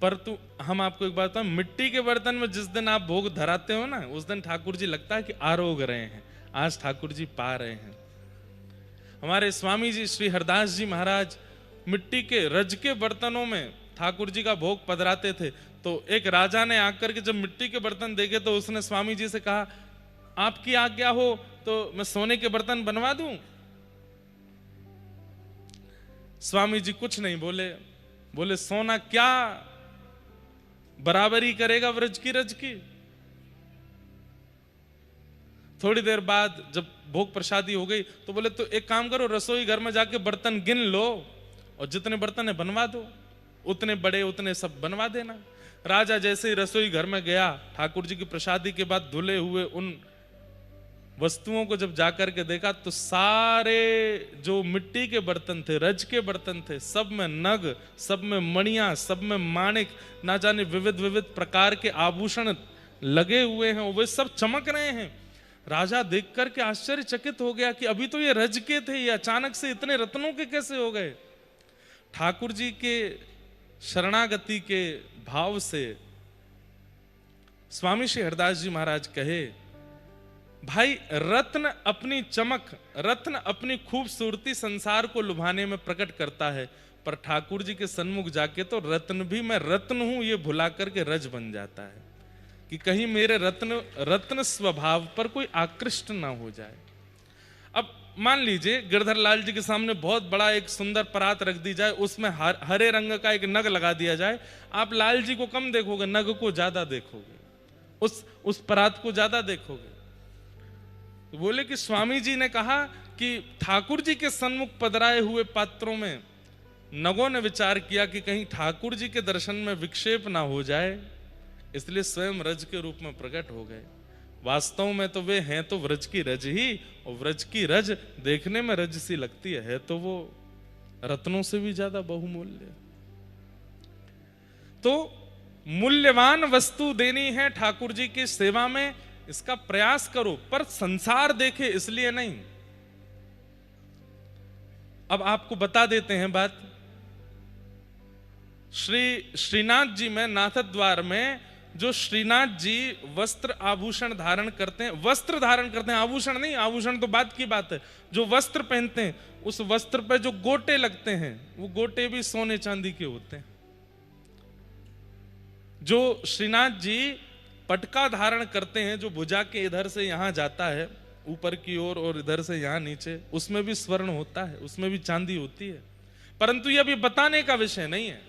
परंतु हम आपको एक बात बताएं, मिट्टी के बर्तन में जिस दिन आप भोग धराते हो ना, उस दिन ठाकुर जी लगता है कि आरोग रहे हैं, आज ठाकुर जी पा रहे हैं। हमारे स्वामी जी श्री हरदास जी महाराज मिट्टी के रज के बर्तनों में ठाकुर जी का भोग पधराते थे। तो एक राजा ने आकर के जब मिट्टी के बर्तन देखे तो उसने स्वामी जी से कहा, आपकी आज्ञा हो तो मैं सोने के बर्तन बनवा दूं। स्वामी जी कुछ नहीं बोले, बोले सोना क्या बराबरी करेगा व्रज की रज की। थोड़ी देर बाद जब भोग प्रसादी हो गई तो बोले तो एक काम करो, रसोई घर में जाके बर्तन गिन लो और जितने बर्तन है बनवा दो, उतने बड़े उतने सब बनवा देना। राजा जैसे ही रसोई घर में गया, ठाकुर जी की प्रसादी के बाद धुले हुए उन वस्तुओं को जब जाकर के देखा तो सारे जो मिट्टी के बर्तन थे, रज के बर्तन थे, सब में नग, सब में मणियां, सब में माणिक, ना जाने विविध विविध प्रकार के आभूषण लगे हुए हैं, वे सब चमक रहे हैं। राजा देख करके आश्चर्यचकित हो गया कि अभी तो ये रज के थे, ये अचानक से इतने रत्नों के कैसे हो गए। ठाकुर जी के शरणागति के भाव से स्वामी श्री हरदास जी महाराज कहे, भाई रत्न अपनी चमक, रत्न अपनी खूबसूरती संसार को लुभाने में प्रकट करता है, पर ठाकुर जी के सन्मुख जाके तो रत्न भी मैं रत्न हूं ये भुला करके रज बन जाता है कि कहीं मेरे रत्न स्वभाव पर कोई आकृष्ट ना हो जाए। अब मान लीजिए गिरधर लाल जी के सामने बहुत बड़ा एक सुंदर परात रख दी जाए, उसमें हरे रंग का एक नग लगा दिया जाए, आप लाल जी को कम देखोगे, नग को ज्यादा देखोगे, उस परात को ज्यादा देखोगे। तो बोले कि स्वामी जी ने कहा कि ठाकुर जी के सन्मुख पधराए हुए पात्रों में नगों ने विचार किया कि कहीं ठाकुर जी के दर्शन में विक्षेप ना हो जाए, इसलिए स्वयं रज के रूप में प्रकट हो गए। वास्तव में तो वे हैं तो व्रज की रज ही, और व्रज की रज देखने में रज सी लगती है तो वो रत्नों से भी ज्यादा बहुमूल्य। तो मूल्यवान वस्तु देनी है ठाकुर जी की सेवा में, इसका प्रयास करो, पर संसार देखे इसलिए नहीं। अब आपको बता देते हैं बात। श्रीनाथ जी में नाथ द्वार में जो श्रीनाथ जी वस्त्र आभूषण धारण करते हैं, वस्त्र धारण करते हैं, आभूषण नहीं, आभूषण तो बात की बात है, जो वस्त्र पहनते हैं उस वस्त्र पे जो गोटे लगते हैं वो गोटे भी सोने चांदी के होते हैं। जो श्रीनाथ जी पटका धारण करते हैं जो भुजा के इधर से यहां जाता है ऊपर की ओर और इधर से यहां नीचे, उसमें भी स्वर्ण होता है, उसमें भी चांदी होती है, परंतु ये अभी बताने का विषय नहीं है।